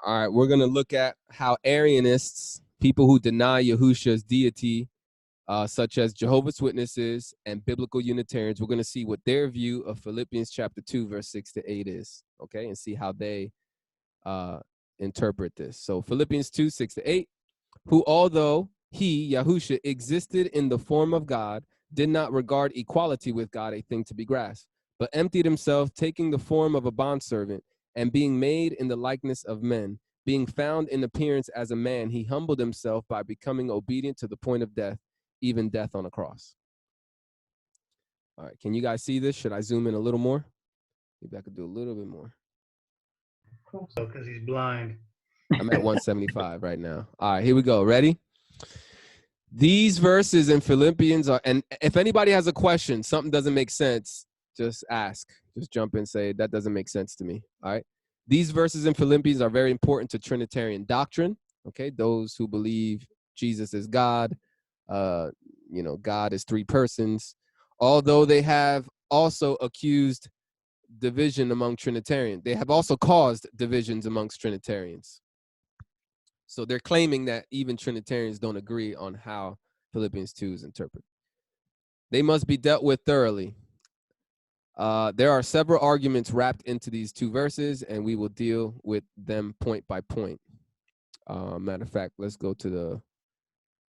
All right, we're going to look at how Arianists, people who deny Yahusha's deity, such as Jehovah's Witnesses and biblical Unitarians, we're going to see what their view of Philippians chapter 2, verse 6 to 8 is, okay, and see how they interpret this. So Philippians 2, 6 to 8, who although he, Yahusha, existed in the form of God, did not regard equality with God a thing to be grasped, but emptied himself, taking the form of a bondservant, and being made in the likeness of men, being found in appearance as a man, he humbled himself by becoming obedient to the point of death, even death on a cross. All right, can you guys see this? Should I zoom in a little more? Maybe I could do a little bit more. Because he's blind. I'm at 175 right now. All right, here we go. Ready? These verses in Philippians are, and if anybody has a question, something doesn't make sense, just ask. Just jump in and say, that doesn't make sense to me. All right. These verses in Philippians are very important to Trinitarian doctrine. Okay. Those who believe Jesus is God, God is three persons, although they have also accused division among Trinitarians. They have also caused divisions amongst Trinitarians. So they're claiming that even Trinitarians don't agree on how Philippians 2 is interpreted. They must be dealt with thoroughly. There are several arguments wrapped into these two verses, and we will deal with them point by point. Matter of fact, let's go to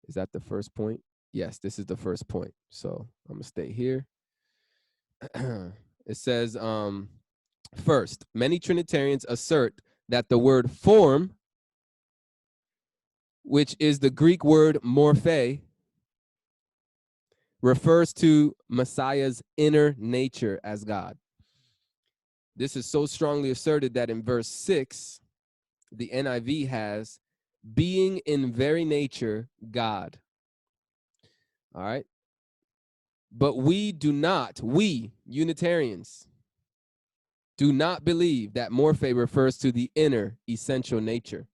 is that the first point? Yes, this is the first point. So I'm going to stay here. It says, first, many Trinitarians assert that the word form, which is the Greek word morphe, refers to Messiah's inner nature as God. This is so strongly asserted that in verse 6, the NIV has being in very nature God. All right. But we Unitarians, do not believe that morphe refers to the inner essential nature.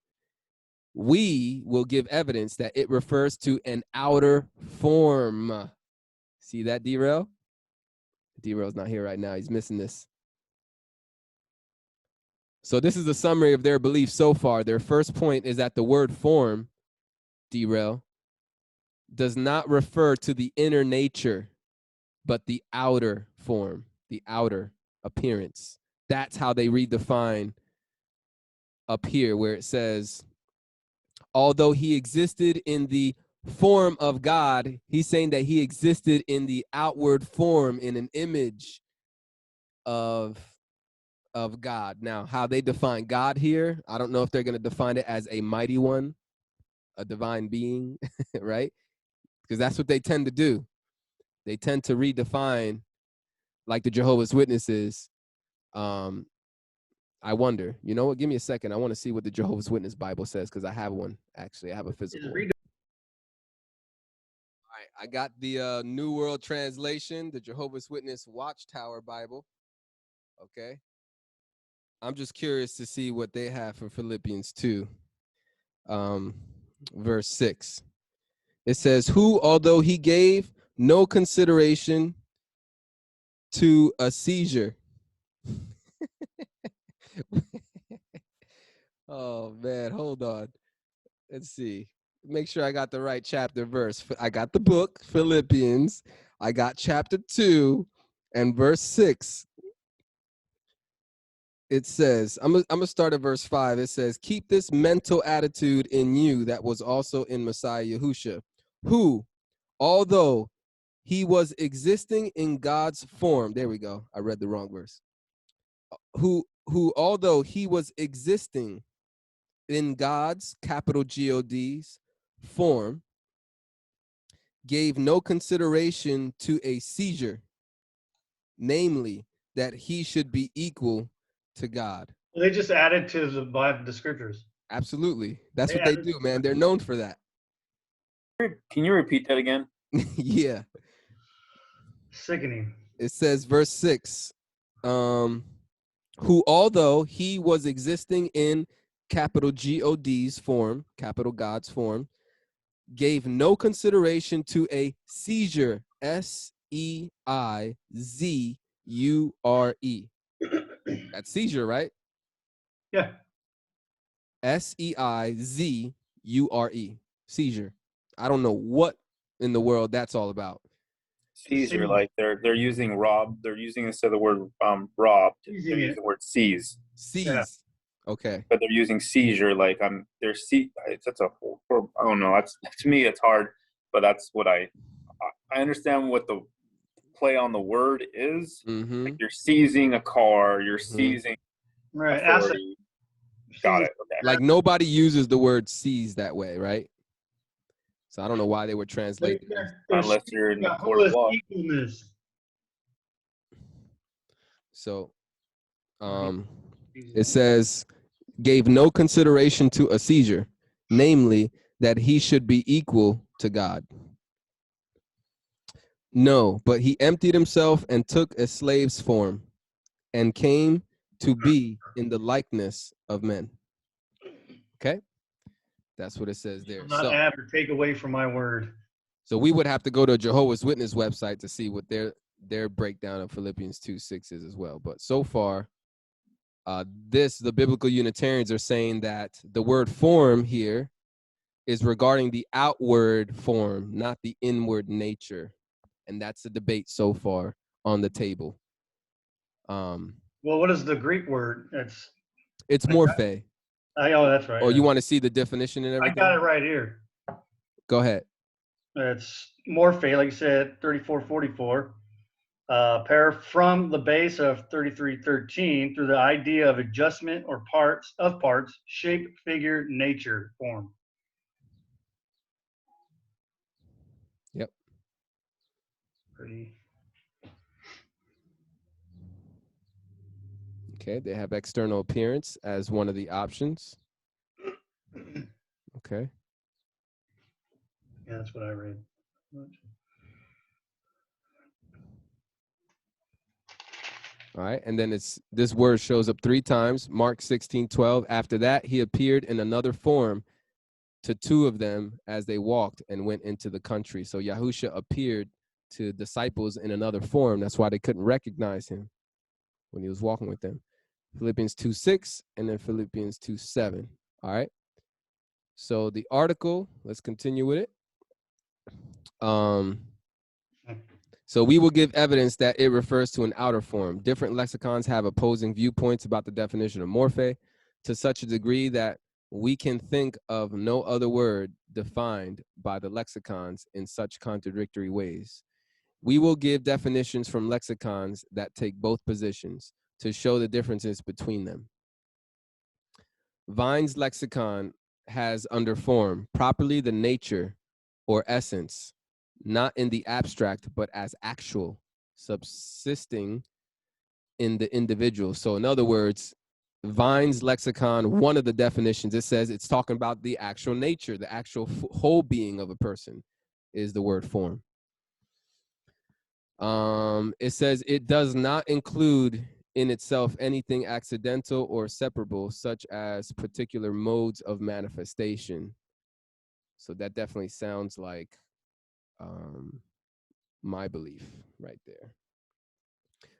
We will give evidence that it refers to an outer form. See that, D-Rail? D-Rail's not here right now. He's missing this. So this is a summary of their belief so far. Their first point is that the word form, D-Rail, does not refer to the inner nature, but the outer form, the outer appearance. That's how they redefine up here where it says, although he existed in the form of God, he's saying that he existed in the outward form, in an image of God. Now, how they define God here, I don't know if they're going to define it as a mighty one, a divine being, right? Because that's what they tend to do. They tend to redefine, like the Jehovah's Witnesses. I wonder, you know what? Give me a second. I want to see what the Jehovah's Witness Bible says, because I have one, actually. I have a physical one. All right, I got the New World Translation, the Jehovah's Witness Watchtower Bible. Okay. I'm just curious to see what they have for Philippians 2, verse 6. It says, who, although he gave no consideration to a seizure. Oh, man, hold on. Let's see. Make sure I got the right chapter verse. I got the book, Philippians. I got chapter 2 and verse 6. It says, I'm going to start at verse 5. It says, keep this mental attitude in you that was also in Messiah Yahusha, who, although he was existing in God's form, there we go. I read the wrong verse. Who although he was existing in God's, capital God's, form, gave no consideration to a seizure, namely that he should be equal to God. Well, they just added to the Bible, the scriptures. Absolutely. That's what they do, man. They're known for that. Can you repeat that again? Yeah. Sickening. It says, verse 6, who, although he was existing in capital God's form, capital God's form, gave no consideration to a seizure, seizure. That's seizure, right? Yeah. Seizure. Seizure. I don't know what in the world that's all about. Seizure, like they're using rob. They're using, instead of the word robbed, Seizing they're it. using the word seize. Seize. Yeah. Okay. But they're using seizure, like they're that's a I don't know. That's, to me it's hard, but that's what I understand what the play on the word is. Mm-hmm. Like you're seizing a car, you're seizing Right. Asset. authority. Got it. Okay. Like nobody uses the word seize that way, right? So I don't know why they would translate it. Unless you're in the court of law. Equalness. So it says, gave no consideration to a seizure, namely that he should be equal to God. No, but he emptied himself and took a slave's form and came to be in the likeness of men. Okay? That's what it says there. Not add or take away from my word. So we would have to go to a Jehovah's Witness website to see what their breakdown of Philippians 2:6 is as well. But so far, the biblical Unitarians are saying that the word form here is regarding the outward form, not the inward nature. And that's the debate so far on the table. Well, what is the Greek word? It's morphe. Oh, that's right. Oh, you want to see the definition and everything? I got it right here. Go ahead. It's morphe, like you said, 3444. From the base of 3313 through the idea of adjustment or parts, shape, figure, nature, form. Yep. Pretty. Okay, they have external appearance as one of the options. Okay. Yeah, that's what I read. All right, and then this word shows up 3 times, Mark 16:12. After that, he appeared in another form to 2 of them as they walked and went into the country. So Yahusha appeared to disciples in another form. That's why they couldn't recognize him when he was walking with them. Philippians 2:6 and then Philippians 2:7. All right. So the article, let's continue with it. So we will give evidence that it refers to an outer form. Different lexicons have opposing viewpoints about the definition of morphe to such a degree that we can think of no other word defined by the lexicons in such contradictory ways. We will give definitions from lexicons that take both positions to show the differences between them. Vine's lexicon has under form properly the nature or essence, not in the abstract, but as actual, subsisting in the individual. So in other words, Vine's lexicon, one of the definitions, it says it's talking about the actual nature, the actual whole being of a person is the word form. It says it does not include in itself anything accidental or separable, such as particular modes of manifestation. So that definitely sounds like my belief right there.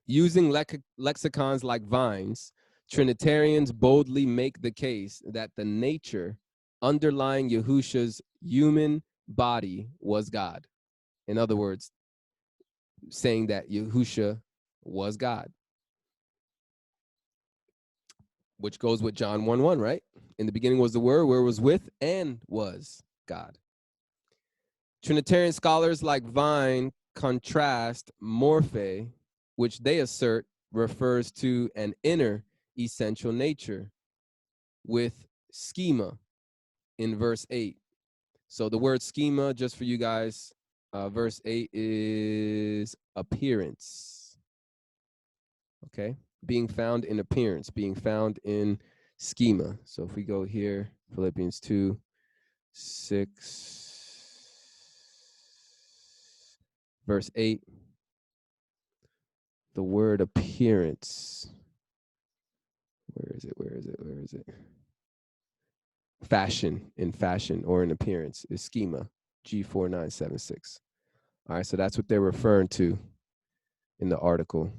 Using lexicons like Vine's, Trinitarians boldly make the case that the nature underlying Yahusha's human body was God. In other words, saying that Yahusha was God, which goes with John 1:1, right? In the beginning was the Word, Word was with and was God. Trinitarian scholars like Vine contrast morphe, which they assert refers to an inner essential nature, with schema in verse 8. So the word schema, just for you guys, verse 8 is appearance. Okay, being found in appearance, being found in schema. So if we go here, Philippians 2:6. Verse 8, the word appearance. Where is it? Fashion, in fashion or in appearance is schema, G4976. All right, so that's what they're referring to in the article.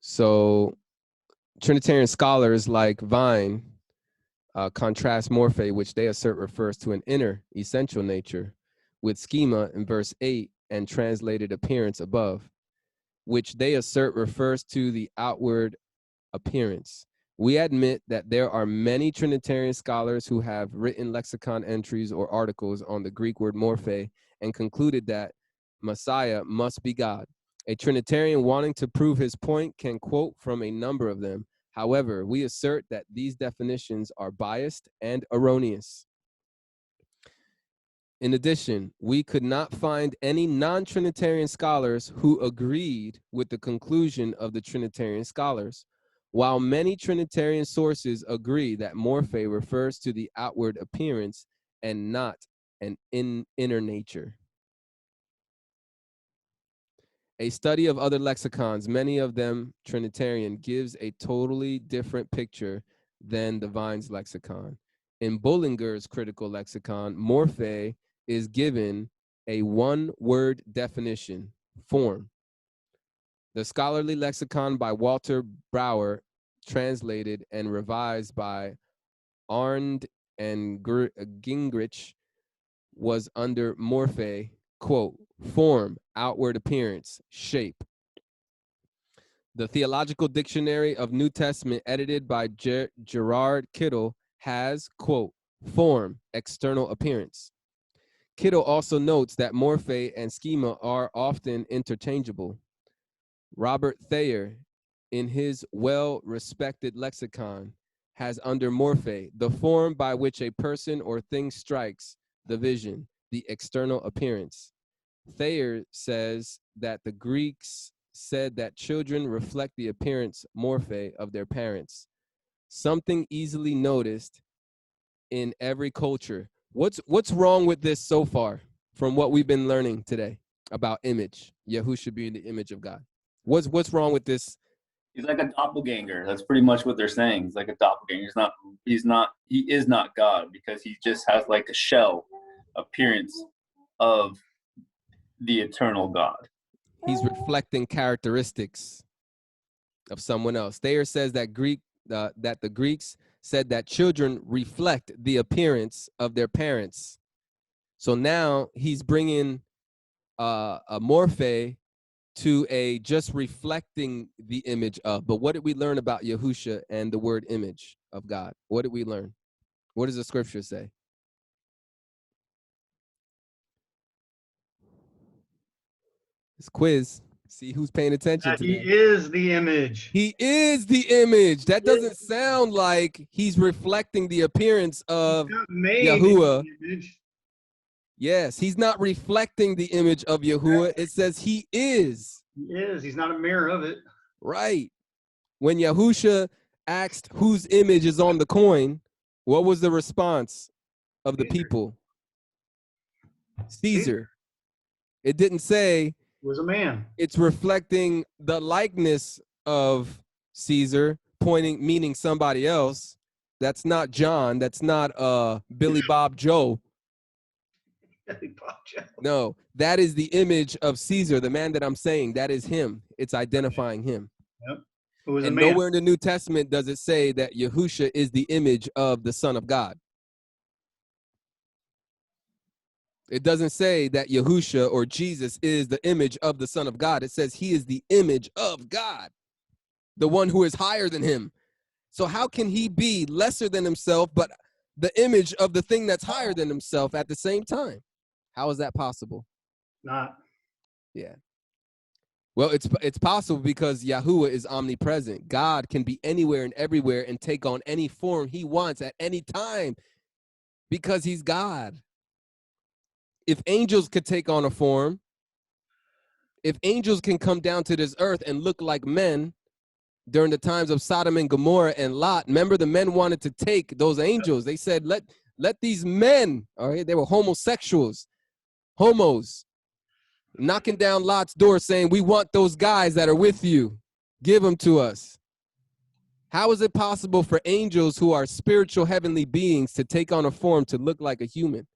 So Trinitarian scholars like Vine contrast morphe, which they assert refers to an inner essential nature, with schema in verse 8 and translated appearance above, which they assert refers to the outward appearance. We admit that there are many Trinitarian scholars who have written lexicon entries or articles on the Greek word morphe and concluded that Messiah must be God. A Trinitarian wanting to prove his point can quote from a number of them. However, we assert that these definitions are biased and erroneous. In addition, we could not find any non-Trinitarian scholars who agreed with the conclusion of the Trinitarian scholars, while many Trinitarian sources agree that morphe refers to the outward appearance and not an inner nature. A study of other lexicons, many of them Trinitarian, gives a totally different picture than the Vine's lexicon. In Bullinger's critical lexicon, morphe is given a one-word definition, form. The scholarly lexicon by Walter Brouwer, translated and revised by Arndt and Gingrich, was under morphe, quote, form, outward appearance, shape. The Theological Dictionary of New Testament, edited by Gerard Kittle, has, quote, form, external appearance. Kittle also notes that morphe and schema are often interchangeable. Robert Thayer, in his well-respected lexicon, has under morphe the form by which a person or thing strikes the vision, the external appearance. Thayer says that the Greeks said that children reflect the appearance morphe of their parents, something easily noticed in every culture. What's wrong with this so far from what we've been learning today about image? Yahusha being the image of God. What's wrong with this? He's like a doppelganger. That's pretty much what they're saying. He's like a doppelganger. He is not God, because he just has like a shell appearance of the eternal God. He's reflecting characteristics of someone else. Thayer says that the Greeks said that children reflect the appearance of their parents. So now he's bringing a morphe to a just reflecting the image of. But what did we learn about Yahusha and the word image of God? What did we learn? What does the scripture say? It's quiz. See who's paying attention He today. is the image. He is the image. That doesn't sound like he's reflecting the appearance of Yahuwah. Yes, he's not reflecting the image of Yahuwah. It says he is. He is. He's not a mirror of it. Right. When Yahusha asked whose image is on the coin, what was the response of the people? Caesar. It didn't say Was a man. it's reflecting the likeness of Caesar, meaning somebody else. That's not John. That's not Billy Bob Joe. No, that is the image of Caesar, the man that I'm saying. That is him. It's identifying him. Yep. Who was And a man. nowhere in the New Testament does it say that Yahusha is the image of the Son of God. It doesn't say that Yahusha or Jesus is the image of the Son of God. It says he is the image of God, the one who is higher than him. So how can he be lesser than himself, but the image of the thing that's higher than himself at the same time? How is that possible? Not. Yeah. Well, it's possible because Yahuwah is omnipresent. God can be anywhere and everywhere and take on any form he wants at any time because he's God. If angels could take on a form, if angels can come down to this earth and look like men during the times of Sodom and Gomorrah and Lot, remember the men wanted to take those angels. They said, let these men, all right, they were homosexuals, homos, knocking down Lot's door saying, we want those guys that are with you. Give them to us. How is it possible for angels who are spiritual heavenly beings to take on a form to look like a human?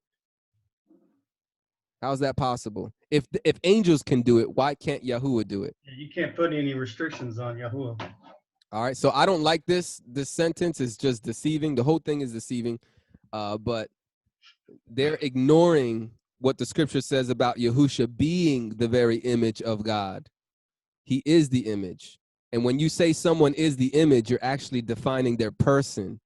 How is that possible? If angels can do it, why can't Yahuwah do it? You can't put any restrictions on Yahuwah. All right, so I don't like this. This sentence is just deceiving. The whole thing is deceiving. But they're ignoring what the scripture says about Yahusha being the very image of God. He is the image. And when you say someone is the image, you're actually defining their person.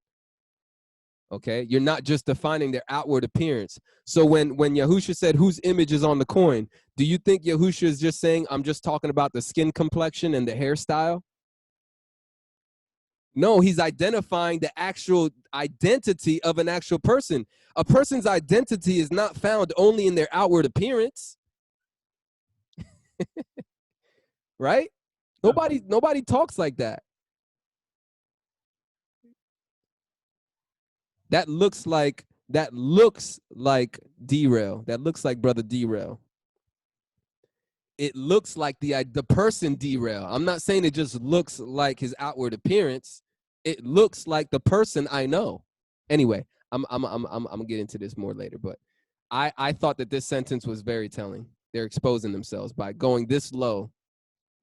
Okay, you're not just defining their outward appearance. So when Yahusha said, whose image is on the coin, do you think Yahusha is just saying, I'm just talking about the skin complexion and the hairstyle? No, he's identifying the actual identity of an actual person. A person's identity is not found only in their outward appearance. Right? Nobody talks like that. That looks like Derail. That looks like Brother Derail. It looks like the person Derail. I'm not saying it just looks like his outward appearance. It looks like the person I know. Anyway, I'm gonna get into this more later, but I thought that this sentence was very telling. They're exposing themselves by going this low,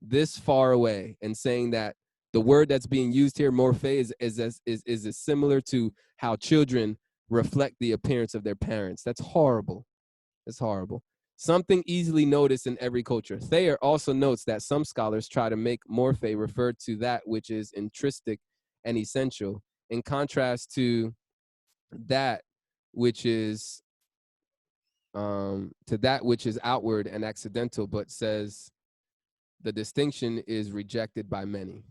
this far away, and saying that the word that's being used here, morphe, is similar to how children reflect the appearance of their parents. That's horrible. That's horrible. Something easily noticed in every culture. Thayer also notes that some scholars try to make morphe refer to that which is intrinsic and essential, in contrast to that which is outward and accidental, but says the distinction is rejected by many.